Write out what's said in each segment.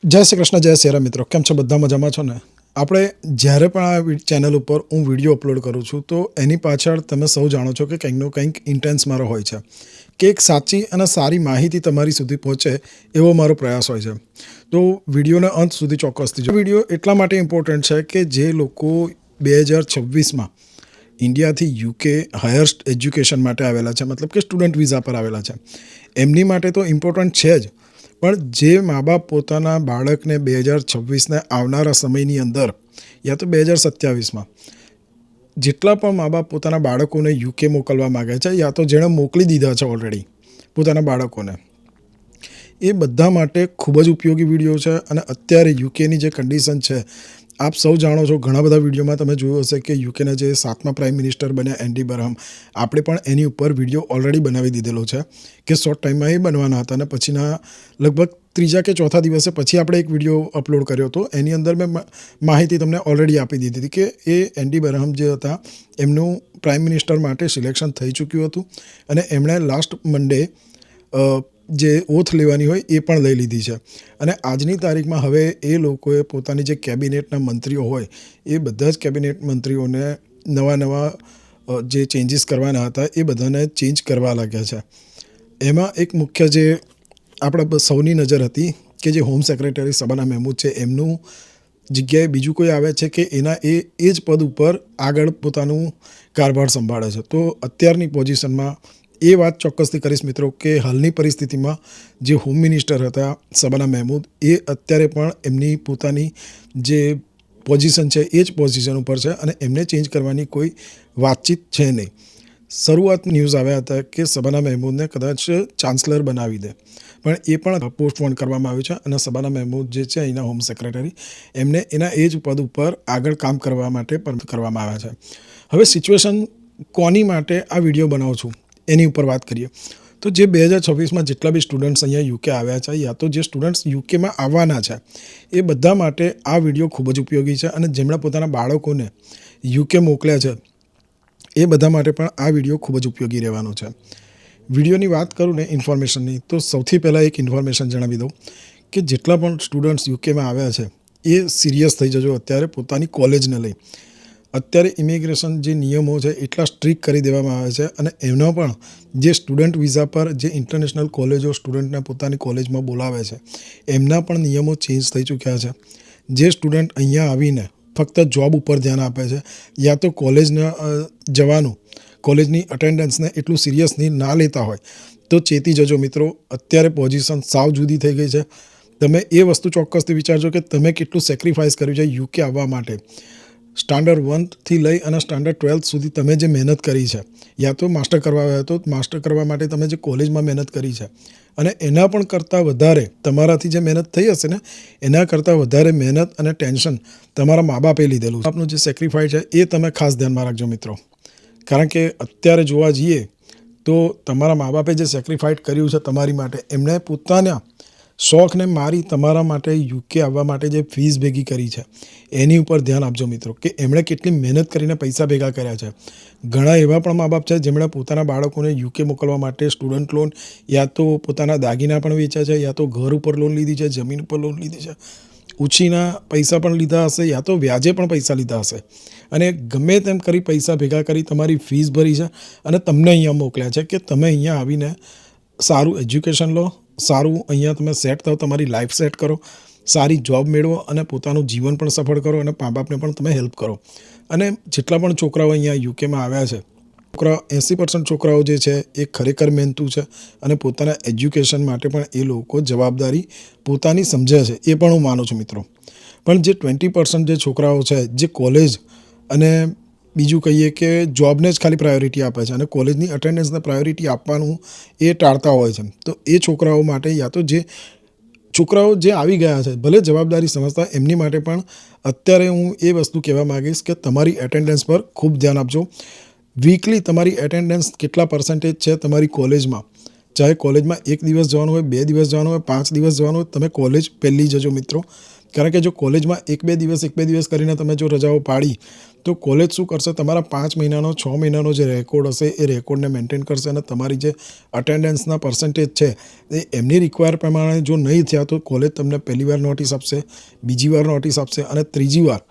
જય શ્રી કૃષ્ણ, જય શ્રી રામ મિત્રો. કેમ છો? બધા મજામાં છો ને? આપણે જ્યારે પણ આ ચેનલ ઉપર હું વિડીયો અપલોડ કરું છું તો એની પાછળ તમે સૌ જાણો છો કે કંઈકનો કંઈક ઇન્ટેન્સ મારો હોય છે કે એક સાચી અને સારી માહિતી તમારી સુધી પહોંચે એવો મારો પ્રયાસ હોય છે. તો વિડીયોને અંત સુધી ચોક્કસથી જો. વિડીયો એટલા માટે ઇમ્પોર્ટન્ટ છે કે જે લોકો 2026માં ઇન્ડિયાથી યુકે હાયર એજ્યુકેશન માટે આવેલા છે, મતલબ કે સ્ટુડન્ટ વિઝા પર આવેલા છે, એમની માટે તો ઇમ્પોર્ટન્ટ છે જ. પણ જે મા બાપ પોતાના બાળકને 2026ને આવનારા સમયની અંદર યા તો 2027માં જેટલા પણ મા બાપ પોતાના બાળકોને યુકે મોકલવા માગે છે યા તો જેણે મોકલી દીધા છે ઓલરેડી પોતાના બાળકોને, એ બધા માટે ખૂબ જ ઉપયોગી વિડીયો છે. અને અત્યારે યુકેની જે કન્ડિશન છે આપ સૌ જાણો છો. ઘણા બધા વિડીયોમાં તમે જોયું હશે કે યુકેના જે 7મા પ્રાઇમ મિનિસ્ટર બન્યા એન્ડી બરહમ, આપણે પણ એની ઉપર વિડીયો ઓલરેડી બનાવી દીધેલો છે કે શોર્ટ ટાઈમમાં એ બનવાના હતા અને પછીના લગભગ ત્રીજા કે ચોથા દિવસે પછી આપણે એક વિડીયો અપલોડ કર્યો હતો. એની અંદર મેં માહિતી તમને ઓલરેડી આપી દીધી હતી કે એ એન્ડી બરહમ જે હતા એમનું પ્રાઇમ મિનિસ્ટર માટે સિલેક્શન થઈ ચૂક્યું હતું અને એમણે લાસ્ટ મંડે જે ઓથ લેવાની હોય એ પણ લઈ લીધી છે. અને આજની તારીખમાં હવે એ લોકોએ પોતાની જે કેબિનેટના મંત્રીઓ હોય એ બધા જ કેબિનેટ મંત્રીઓને નવા જે ચેન્જીસ કરવાના હતા એ બધાને ચેન્જ કરવા લાગ્યા છે. એમાં એક મુખ્ય જે આપણા સૌની નજર હતી કે જે હોમ સેક્રેટરી શબાના મહેમૂદ છે એમનું જગ્યાએ બીજું કોઈ આવે છે કે એના એ જ પદ ઉપર આગળ પોતાનું કારભાર સંભાળે છે. તો અત્યારની પોઝિશનમાં એ વાત ચોક્કસથી કરીશ મિત્રો કે હાલની પરિસ્થિતિમાં જે હોમ મિનિસ્ટર હતા શબાના મહેમૂદ, એ અત્યારે પણ એમની પોતાની જે પોઝિશન છે એ જ પોઝિશન ઉપર છે અને એમને ચેન્જ કરવાની કોઈ વાતચીત છે નહીં. શરૂઆત ન્યૂઝ આવ્યા હતા કે શબાના મહેમૂદને કદાચ ચાન્સલર બનાવી દે, પણ એ પણ પોસ્ટપોન કરવામાં આવ્યું છે અને શબાના મહેમૂદ જે છે અહીંના હોમ સેક્રેટરી એમને એના એ જ પદ ઉપર આગળ કામ કરવા માટે પણ કરવામાં આવ્યા છે. હવે સિચ્યુએશન કોની માટે આ વિડીયો બનાવું છું એની ઉપર વાત કરીએ તો જે 2026માં જેટલા બી સ્ટુડન્ટ્સ અહીંયા યુકે આવ્યા છે યા તો જે સ્ટુડન્ટ્સ યુકેમાં આવવાના છે એ બધા માટે આ વિડીયો ખૂબ જ ઉપયોગી છે. અને જેમણે પોતાના બાળકોને યુકે મોકલ્યા છે એ બધા માટે પણ આ વિડીયો ખૂબ જ ઉપયોગી રહેવાનો છે. વિડીયોની વાત કરું ને ઇન્ફોર્મેશનની, તો સૌથી પહેલાં એક ઇન્ફોર્મેશન જણાવી દઉં કે જેટલા પણ સ્ટુડન્ટ્સ યુકેમાં આવ્યા છે એ સિરિયસ થઈ જજો અત્યારે પોતાની કોલેજને લઈ. અત્યારે ઇમિગ્રેશન જે નિયમો છે એટલા સ્ટ્રિક્ટ કરી દેવામાં આવે છે અને એનો પણ જે સ્ટુડન્ટ વિઝા પર જે ઇન્ટરનેશનલ કોલેજો સ્ટુડન્ટને પોતાની કોલેજમાં બોલાવે છે એમના પણ નિયમો ચેન્જ થઈ ચૂક્યા છે. જે સ્ટુડન્ટ અહીંયા આવીને ફક્ત જોબ ઉપર ધ્યાન આપે છે યા તો કોલેજને જવાનું, કોલેજની અટેન્ડન્સને એટલું સિરિયસલી ના લેતા હોય તો ચેતી જજો મિત્રો. અત્યારે પોઝિશન સાવ જુદી થઈ ગઈ છે. તમે એ વસ્તુ ચોક્કસથી વિચારજો કે તમે કેટલું સેક્રિફાઈસ કર્યું છે યુકે આવવા માટે. સ્ટાન્ડર્ડ 1થી લઈ અને સ્ટાન્ડર્ડ 12 સુધી તમે જે મહેનત કરી છે યા તો માસ્ટર કરવા આવ્યા તો માસ્ટર કરવા માટે તમે જે કોલેજમાં મહેનત કરી છે અને એના પણ કરતાં વધારે તમારાથી જે મહેનત થઈ હશે ને એના કરતાં વધારે મહેનત અને ટેન્શન તમારા મા બાપે લીધેલું. આપનું જે સેક્રિફાઈસ છે એ તમે ખાસ ધ્યાનમાં રાખજો મિત્રો. કારણ કે અત્યારે જોવા જઈએ તો તમારા મા બાપે જે સેક્રિફાઈસ કર્યું છે તમારી માટે, એમણે પોતાના શોખને મારી તમારા માટે યુકે આવવા માટે જે ફીસ ભેગી કરી છે એની ઉપર ધ્યાન આપજો મિત્રો કે એમણે કેટલી મહેનત કરીને પૈસા ભેગા કર્યા છે. ઘણા એવા પણ મા બાપ છે જેમણે પોતાના બાળકોને યુકે મોકલવા માટે સ્ટુડન્ટ લોન યા તો પોતાના દાગીના પણ વેચ્યા છે યા તો ઘર ઉપર લોન લીધી છે, જમીન ઉપર લોન લીધી છે, ઉછીના પૈસા પણ લીધા હશે યા તો વ્યાજે પણ પૈસા લીધા હશે અને ગમે તેમ કરી પૈસા ભેગા કરી તમારી ફીસ ભરી છે અને તમને અહીંયા મોકલ્યા છે કે તમે અહીંયા આવીને સારું એજ્યુકેશન લો, સારું અહીંયા તમે સેટ થાઓ, તમારી લાઈફ સેટ કરો, સારી જોબ મેળવો અને પોતાનું જીવન પણ સફળ કરો અને મા બાપને પણ તમે હેલ્પ કરો. અને જેટલા પણ છોકરાઓ અહીંયા યુકેમાં આવ્યા છે, છોકરાઓ 80% છોકરાઓ જે છે એ ખરેખર મહેનતુ છે અને પોતાના એજ્યુકેશન માટે પણ એ લોકો જવાબદારી પોતાની સમજે છે, એ પણ હું માનું છું મિત્રો. પણ જે 20% જે છોકરાઓ છે જે કોલેજ અને બીજું કહીએ કે જોબને જ ખાલી પ્રાયોરિટી આપે છે અને કોલેજની અટેન્ડન્સને પ્રાયોરિટી આપવાનું એ ટાળતા હોય છે, તો એ છોકરાઓ માટે યા તો જે છોકરાઓ જે આવી ગયા છે ભલે જવાબદારી સમજતા, એમની માટે પણ અત્યારે હું એ વસ્તુ કહેવા માગીશ કે તમારી એટેન્ડન્સ પર ખૂબ ધ્યાન આપજો. વીકલી તમારી એટેન્ડન્સ કેટલા પર્સન્ટેજ છે તમારી કોલેજમાં ચાહે કોલેજમાં 1 દિવસ જવાનું હોય, 2 દિવસ જવાનું હોય, 5 દિવસ જવાનું હોય, તમે કોલેજ પહેલી જજો મિત્રો. કારણ કે જો કોલેજમાં 1-2 દિવસ કરીને તમે જો રજાઓ પાડી તો કોલેજ શું કરશે, તમારા 5 મહિનાનો 6 મહિનાનો જે રેકોર્ડ હશે એ રેકોર્ડને મેન્ટેન કરશે અને તમારી જે અટેન્ડન્સના પર્સન્ટેજ છે એ એમની રિક્વાયર પ્રમાણે જો નહીં થયા તો કોલેજ તમને પહેલી વાર નોટિસ આપશે, બીજી વાર નોટિસ આપશે અને ત્રીજી વાર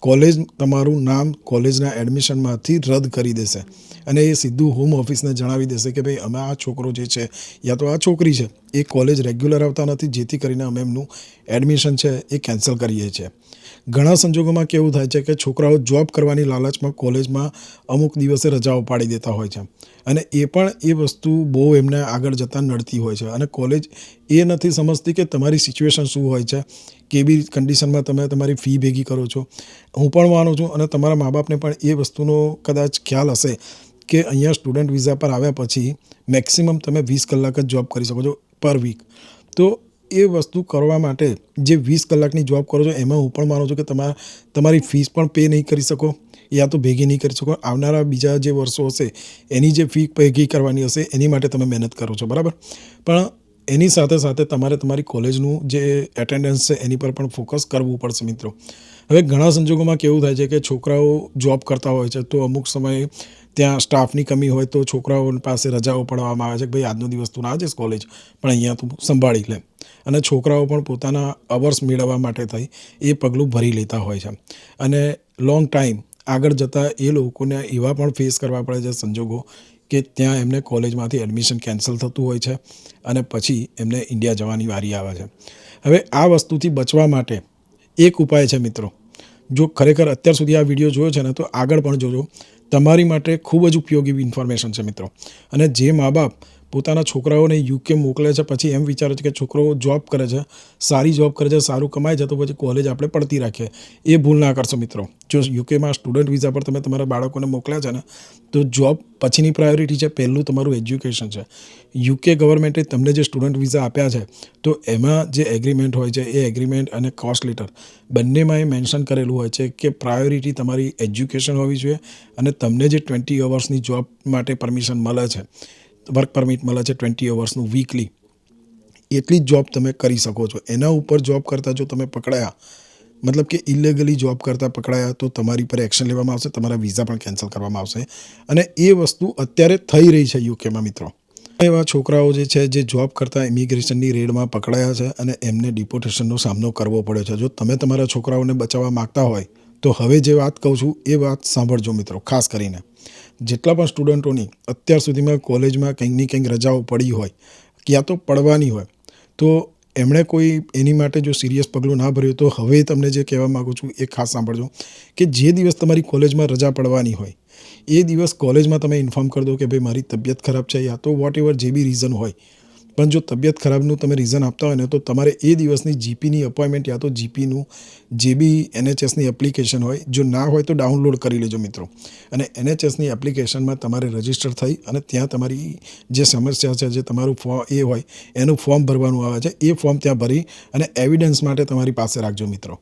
કોલેજ તમારું નામ કોલેજના એડમિશનમાંથી રદ કરી દેશે અને એ સીધું હોમ ઓફિસને જણાવી દેશે કે ભાઈ અમે આ છોકરો જે છે યા તો આ છોકરી છે એ કોલેજ રેગ્યુલર આવતા નથી, જેથી કરીને અમે એમનું એડમિશન છે એ કેન્સલ કરીએ છીએ. ઘણા સંજોગોમાં કેવું થાય છે કે છોકરાઓ જોબ કરવાની લાલચમાં કોલેજમાં અમુક દિવસે રજાઓ પાડી દેતા હોય છે અને એ પણ એ વસ્તુ બહુ એમને આગળ જતાં નડતી હોય છે અને કોલેજ એ નથી સમજતી કે તમારી સિચ્યુએશન શું હોય છે, કેવી કન્ડિશનમાં તમે તમારી ફી ભેગી કરો છો. હું પણ માનું છું અને તમારા મા બાપને પણ એ વસ્તુનો કદાચ ખ્યાલ હશે કે અહીંયા સ્ટુડન્ટ વિઝા પર આવ્યા પછી મેક્સિમમ તમે 20 કલાક જ જોબ કરી શકો છો પર વીક. તો એ વસ્તુ કરવા માટે જે 20 કલાકની જોબ કરો છો એમાં હું પણ માનું છું કે તમારી ફીસ પણ પે નહીં કરી શકો યા તો ભેગી નહીં કરી શકો. આવનારા બીજા જે વર્ષો હશે એની જે ફી ભેગી કરવાની હશે એની માટે તમે મહેનત કરો છો, બરાબર. પણ એની સાથે સાથે તમારે તમારી કોલેજનું જે એટેન્ડન્સ છે એની પર પણ ફોકસ કરવું પડશે મિત્રો. હવે ઘણા સંજોગોમાં કેવું થાય છે કે છોકરાઓ જોબ કરતા હોય છે તો અમુક સમયે ત્યાં સ્ટાફની કમી હોય તો છોકરાઓ પાસે રજાઓ પડવામાં આવે છે કે ભાઈ આજનો દિવસ તું ના જઈશ કોલેજ, પણ અહીંયા તું સંભાળી લે. અને છોકરાઓ પણ પોતાના અવર્સ મેળવવા માટે થઈ એ પગલું ભરી લેતા હોય છે અને લોંગ ટાઈમ આગળ જતાં એ લોકોને એવા પણ ફેસ કરવા પડે છે સંજોગો કે ત્યાં એમને કોલેજમાંથી એડમિશન કેન્સલ થતું હોય છે અને પછી એમને ઇન્ડિયા જવાની વારી આવે છે. હવે આ વસ્તુથી બચવા માટે એક ઉપાય છે મિત્રો. જો ખરેખર અત્યાર સુધી આ વિડીયો જોયો છે ને તો આગળ પણ જોજો, તમારી માટે ખૂબ જ ઉપયોગી ઇન્ફોર્મેશન છે મિત્રો. અને જે મા બાપ પોતાના છોકરાઓને યુકે મોકલે છે પછી એમ વિચારે છે કે છોકરો જોબ કરે છે, સારી જોબ કરે છે, સારું કમાય છે તો પછી કોલેજ આપણે પડતી રાખીએ, એ ભૂલ ના કરશો મિત્રો. જો યુકેમાં સ્ટુડન્ટ વિઝા પર તમે તમારા બાળકોને મોકલ્યા છે ને તો જોબ પછીની પ્રાયોરિટી છે, પહેલું તમારું એજ્યુકેશન છે. યુકે ગવર્મેન્ટે તમને જે સ્ટુડન્ટ વિઝા આપ્યા છે તો એમાં જે એગ્રીમેન્ટ હોય છે એ એગ્રીમેન્ટ અને કોસ્ટ લેટર બંનેમાં એ મેન્શન કરેલું હોય છે કે પ્રાયોરિટી તમારી એજ્યુકેશન હોવી જોઈએ અને તમને જે 20 અવર્સની જોબ માટે પરમિશન મળે છે, વર્ક પરમિટ મળે છે 20 અવર્સનું વીકલી, એટલી જ જોબ તમે કરી શકો છો. એના ઉપર જોબ કરતાં જો તમે પકડાયા, મતલબ કે ઇલીગલી જોબ કરતાં પકડાયા તો તમારી પર એક્શન લેવામાં આવશે, તમારા વિઝા પણ કેન્સલ કરવામાં આવશે અને એ વસ્તુ અત્યારે થઈ રહી છે યુકેમાં મિત્રો. એવા છોકરાઓ જે છે જે જોબ કરતાં ઇમિગ્રેશનની રેડમાં પકડાયા છે અને એમને ડિપોર્ટેશનનો સામનો કરવો પડ્યો છે. જો તમે તમારા છોકરાઓને બચાવવા માગતા હોય તો હવે જે વાત કહું છું એ વાત સાંભળજો મિત્રો. ખાસ કરીને જેટલા પણ સ્ટુડન્ટોની અત્યાર સુધીમાં કોલેજમાં કંઈકની કંઈક રજાઓ પડી હોય ક્યાં તો પડવાની હોય તો એમણે કોઈ એની માટે જો સિરિયસ પગલું ના ભર્યું તો હવે તમને જે કહેવા માગું છું એ ખાસ સાંભળજો કે જે દિવસ તમારી કોલેજમાં રજા પડવાની હોય એ દિવસ કોલેજમાં તમે ઇન્ફોર્મ કરી દો કે ભાઈ મારી તબિયત ખરાબ છે યા તો વોટ એવર જે બી રીઝન હોય. પણ જો તબિયત ખરાબનું તમે રીઝન આપતા હોય ને તો તમારે એ દિવસની જીપીની અપોઇન્ટમેન્ટ યા તો જીપીનું જે બી NHSની એપ્લિકેશન હોય, જો ના હોય તો ડાઉનલોડ કરી લેજો મિત્રો. અને NHSની એપ્લિકેશનમાં તમારે રજિસ્ટર થઈ અને ત્યાં તમારી જે સમસ્યા છે, જે તમારું એ હોય એનું ફોર્મ ભરવાનું આવે છે, એ ફોર્મ ત્યાં ભરી અને એવિડન્સ માટે તમારી પાસે રાખજો મિત્રો.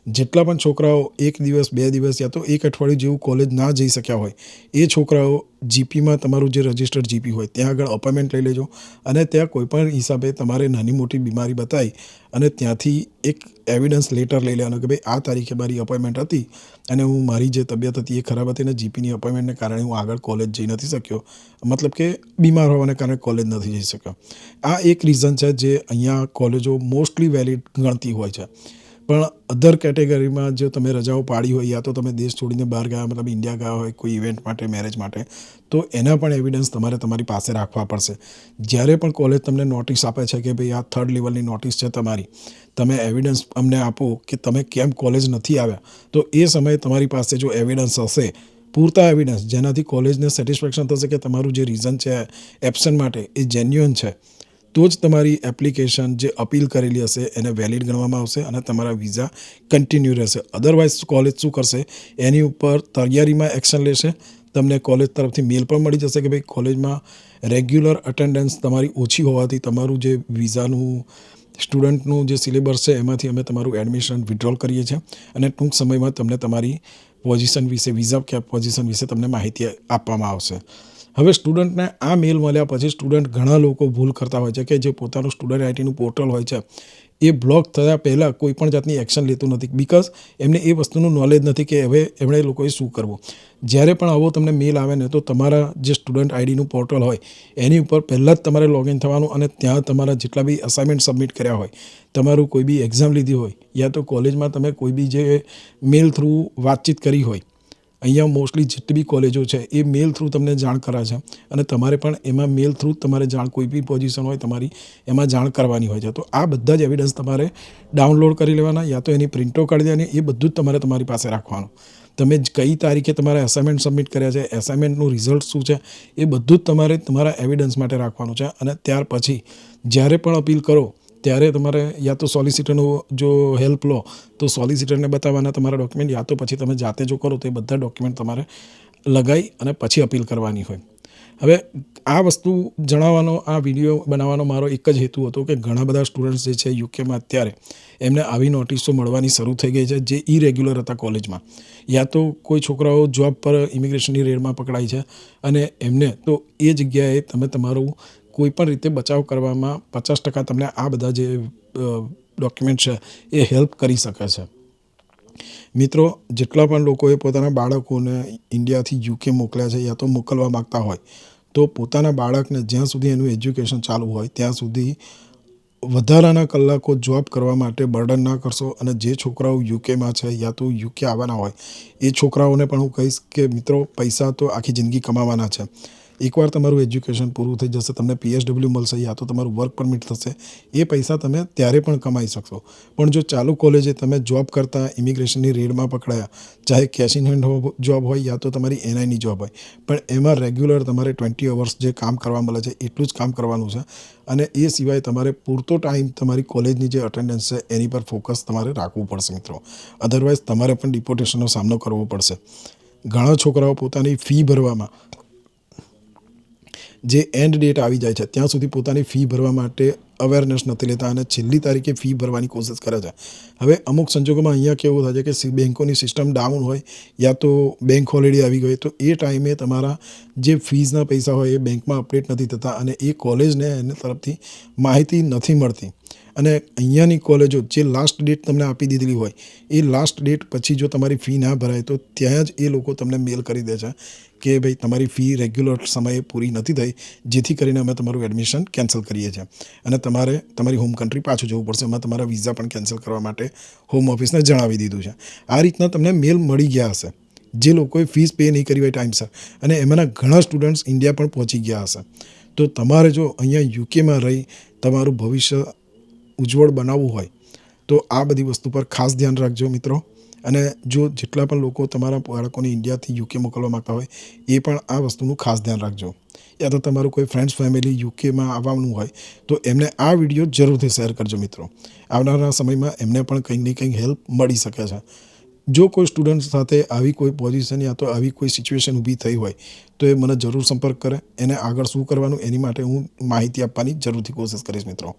જેટલા પણ છોકરાઓ 1 દિવસ 2 દિવસ યા તો 1 અઠવાડિયું જેવું કોલેજ ના જઈ શક્યા હોય એ છોકરાઓ જીપીમાં તમારું જે રજિસ્ટર્ડ જીપી હોય ત્યાં આગળ અપોઇન્ટમેન્ટ લઈ લેજો અને ત્યાં કોઈપણ હિસાબે તમારે નાની મોટી બીમારી બતાવી અને ત્યાંથી એક એવિડન્સ લેટર લઈ લેવાનો કે ભાઈ આ તારીખે મારી અપોઇન્ટમેન્ટ હતી અને હું મારી જે તબિયત હતી એ ખરાબ હતી અને જીપીની અપોઇન્ટમેન્ટને કારણે હું આગળ કોલેજ જઈ નથી શક્યો, મતલબ કે બીમાર હોવાને કારણે કોલેજ નથી જઈ શક્યો. આ એક રીઝન છે જે અહીંયા કોલેજો મોસ્ટલી વેલિડ ગણતી હોય છે. પણ અધર કેટેગરીમાં જો તમે રજાઓ પાડી હોય યા તો તમે દેશ છોડીને બહાર ગયા, મતલબ ઇન્ડિયા ગયા હોય કોઈ ઇવેન્ટ માટે, મેરેજ માટે, તો એના પણ એવિડન્સ તમારે તમારી પાસે રાખવા પડશે. જ્યારે પણ કોલેજ તમને નોટિસ આપે છે કે ભાઈ આ 3rd લેવલની નોટિસ છે તમારી, તમે એવિડન્સ અમને આપો કે તમે કેમ કોલેજ નથી આવ્યા, તો એ સમયે તમારી પાસે જો એવિડન્સ હશે, પૂરતા એવિડન્સ જેનાથી કોલેજને સેટિસ્ફેક્શન થશે કે તમારું જે રીઝન છે એબ્સન્ટ માટે એ જેન્યુઅન છે, તો જ તમારી એપ્લિકેશન જે અપીલ કરેલી હશે એને વેલિડ ગણવામાં આવશે અને તમારા વિઝા કન્ટિન્યુ રહેશે. અદરવાઇઝ કોલેજ શું કરશે એની ઉપર તૈયારીમાં એક્શન લેશે. તમને કોલેજ તરફથી મેલ પણ મળી જશે કે ભાઈ કોલેજમાં રેગ્યુલર અટેન્ડન્સ તમારી ઓછી હોવાથી તમારું જે વિઝાનું સ્ટુડન્ટનું જે સિલેબસ છે એમાંથી અમે તમારું એડમિશન વિથડ્રોલ કરીએ છીએ અને ટૂંક સમયમાં તમને તમારી પોઝિશન વિશે, વિઝા પોઝિશન વિશે તમને માહિતી આપવામાં આવશે. હવે સ્ટુડન્ટને આ મેલ મળ્યા પછી સ્ટુડન્ટ ઘણા લોકો ભૂલ કરતા હોય છે કે જે પોતાનું સ્ટુડન્ટ આઈટીનું પોર્ટલ હોય છે એ બ્લોક થયા પહેલાં કોઈ પણ જાતની એક્શન લેતું નથી, બિકોઝ એમને એ વસ્તુનું નોલેજ નથી કે હવે એમણે લોકોએ શું કરવું. જ્યારે પણ આવો તમને મેલ આવે ને તો તમારા જે સ્ટુડન્ટ આઈડીનું પોર્ટલ હોય એની ઉપર પહેલાં જ તમારે લોગિન થવાનું અને ત્યાં તમારા જેટલા બી અસાઇનમેન્ટ સબમિટ કર્યા હોય, તમારું કોઈ બી એક્ઝામ લીધી હોય યા તો કોલેજમાં તમે કોઈ બી જે મેલ થ્રુ વાતચીત કરી હોય, અહીંયા મોસ્ટલી જેટલી બી કોલેજો છે એ મેલ થ્રુ તમને જાણ કરાવે છે અને તમારે પણ એમાં મેલ થ્રુ તમારે જાણ કોઈ બી પોઝિશન હોય તમારી એમાં જાણ કરવાની હોય છે. તો આ બધા જ એવિડન્સ તમારે ડાઉનલોડ કરી લેવાના યા તો એની પ્રિન્ટો કાઢી દેવાની, એ બધું જ તમારે તમારી પાસે રાખવાનું. તમે કઈ તારીખે તમારે અસાઇનમેન્ટ સબમિટ કર્યા છે, એસાઇનમેન્ટનું રિઝલ્ટ શું છે, એ બધું જ તમારે તમારા એવિડન્સ માટે રાખવાનું છે. અને ત્યાર પછી જ્યારે પણ અપીલ કરો ત્યારે તમારે યા તો સોલિસિટરનો જો હેલ્પ લો તો સોલિસિટરને બતાવવાના તમારા ડોક્યુમેન્ટ, યા તો પછી તમે જાતે જો કરો તો એ બધા ડોક્યુમેન્ટ તમારે લગાવી અને પછી અપીલ કરવાની હોય. હવે આ વસ્તુ જણાવવાનો, આ વિડીયો બનાવવાનો મારો એક જ હેતુ હતો કે ઘણા બધા સ્ટુડન્ટ્સ જે છે યુકેમાં અત્યારે એમને આવી નોટિસો મળવાની શરૂ થઈ ગઈ છે જે ઇરેગ્યુલર હતા કોલેજમાં, યા તો કોઈ છોકરાઓ જોબ પર ઇમિગ્રેશનની રેડમાં પકડાય છે અને એમને તો એ જગ્યાએ તમે તમારું કોઈ પણ રીતે બચાવ કરવામાં 50% તમને આ બધા જે ડોક્યુમેન્ટ છે એ હેલ્પ કરી શકે છે. મિત્રો, જેટલા પણ લોકોએ પોતાના બાળકોને ઇન્ડિયાથી યુકે મોકલ્યા છે યા તો મોકલવા માગતા હોય તો પોતાના બાળકને જ્યાં સુધી એનું એજ્યુકેશન ચાલુ હોય ત્યાં સુધી વધારાના કલાકો જોબ કરવા માટે બર્ડન ના કરશો. અને જે છોકરાઓ યુકેમાં છે યા તો યુકે આવવાના હોય એ છોકરાઓને પણ હું કહીશ કે મિત્રો, પૈસા તો આખી જિંદગી કમાવાના છે. એકવાર તમારું એજ્યુકેશન પૂરું થઈ જશે, તમને PSW મળશે યા તો તમારું વર્ક પરમિટ થશે, એ પૈસા તમે ત્યારે પણ કમાઈ શકશો. પણ જો ચાલુ કોલેજે તમે જોબ કરતા ઇમિગ્રેશનની રેડમાં પકડાયા, ચાહે કેશ ઇન હેન્ડ જોબ હોય યા તો તમારી NIની જોબ હોય, પણ એમાં રેગ્યુલર તમારે 20 અવર્સ જે કામ કરવા મળે છે એટલું જ કામ કરવાનું છે. અને એ સિવાય તમારે પૂરતો ટાઈમ તમારી કોલેજની જે અટેન્ડન્સ છે એની પર ફોકસ તમારે રાખવું પડશે મિત્રો, અધરવાઇઝ તમારે પણ ડિપોર્ટેશનનો સામનો કરવો પડશે. ઘણા છોકરાઓ પોતાની ફી ભરવામાં જે એન્ડ ડેટ આવી જાય છે ત્યાં સુધી પોતાની ફી ભરવા માટે અવેરનેસ નથી લેતા અને છેલ્લી તારીખે ફી ભરવાની કોશિશ કરે છે. હવે અમુક સંજોગોમાં અહીંયા કેવું થાય છે કે બેંકોની સિસ્ટમ ડાઉન હોય યા તો બેંક હોલિડે આવી ગઈ તો એ ટાઈમે તમારા જે ફીઝના પૈસા હોય એ બેંકમાં અપડેટ નથી થતા અને એ કોલેજને એના તરફથી માહિતી નથી મળતી. અને અહીંયાની કોલેજો જે લાસ્ટ ડેટ તમને આપી દીધેલી હોય એ લાસ્ટ ડેટ પછી જો તમારી ફી ના ભરાય તો ત્યાં જ એ લોકો તમને મેલ કરી દે છે કે ભાઈ તમારી ફી રેગ્યુલર સમયે પૂરી નથી થઈ, જેથી કરીને અમે તમારું એડમિશન કેન્સલ કરીએ છીએ અને તમારે તમારી હોમ કન્ટ્રી પાછું જવું પડશે. એમાં તમારા વિઝા પણ કેન્સલ કરવા માટે હોમ ઓફિસને જણાવી દીધું છે. આ રીતના તમને મેલ મળી ગયા હશે જે લોકોએ ફીસ પે નહીં કરી હોય ટાઈમસર, અને એમાંના ઘણા સ્ટુડન્ટ્સ ઇન્ડિયા પણ પહોંચી ગયા હશે. તો તમારે જો અહીંયા યુકેમાં રહી તમારું ભવિષ્ય ઉજ્જવળ બનાવવું હોય તો આ બધી વસ્તુ પર ખાસ ધ્યાન રાખજો મિત્રો. અને જો જેટલા પણ લોકો તમારા બાળકોને ઇન્ડિયાથી યુકે મોકલવા માગતા હોય એ પણ આ વસ્તુનું ખાસ ધ્યાન રાખજો. યા તો તમારું કોઈ ફ્રેન્ડ્સ ફેમિલી યુકેમાં આવવાનું હોય તો એમને આ વિડીયો જરૂરથી શેર કરજો મિત્રો. આવનારા સમયમાં એમને પણ કંઈક ને કંઈક હેલ્પ મળી શકે છે. જો કોઈ સ્ટુડન્ટ સાથે આવી કોઈ પોઝિશન યા તો આવી કોઈ સિચ્યુએશન ઊભી થઈ હોય તો એ મને જરૂર સંપર્ક કરે. એને આગળ શું કરવાનું એની માટે હું માહિતી આપવાની જરૂરથી કોશિશ કરીશ મિત્રો.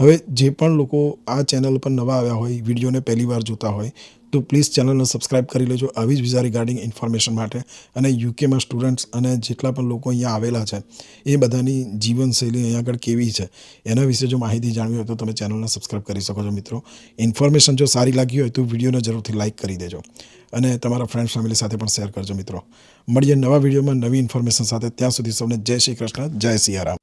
હવે જે પણ લોકો આ ચેનલ પર નવા આવ્યા હોય, વિડીયોને પહેલી વાર જોતા હોય તો પ્લીઝ ચેનલને સબસ્ક્રાઈબ કરી લેજો આવી જ વિઝા રિગાર્ડિંગ ઇન્ફોર્મેશન માટે. અને યુકેમાં સ્ટુડન્ટ્સ અને જેટલા પણ લોકો અહીંયા આવેલા છે એ બધાની જીવનશૈલી અહીંયા આગળ કેવી છે એના વિશે જો માહિતી જાણવી હોય તો તમે ચેનલને સબસ્ક્રાઈબ કરી શકો છો મિત્રો. ઇન્ફોર્મેશન જો સારી લાગી હોય તો વિડીયોને જરૂરથી લાઇક કરી દેજો અને તમારા ફ્રેન્ડ્સ ફેમિલી સાથે પણ શેર કરજો મિત્રો. મળીએ નવા વિડીયોમાં નવી ઇન્ફોર્મેશન સાથે. ત્યાં સુધી સૌને જય શ્રી કૃષ્ણ, જય સિયારામ.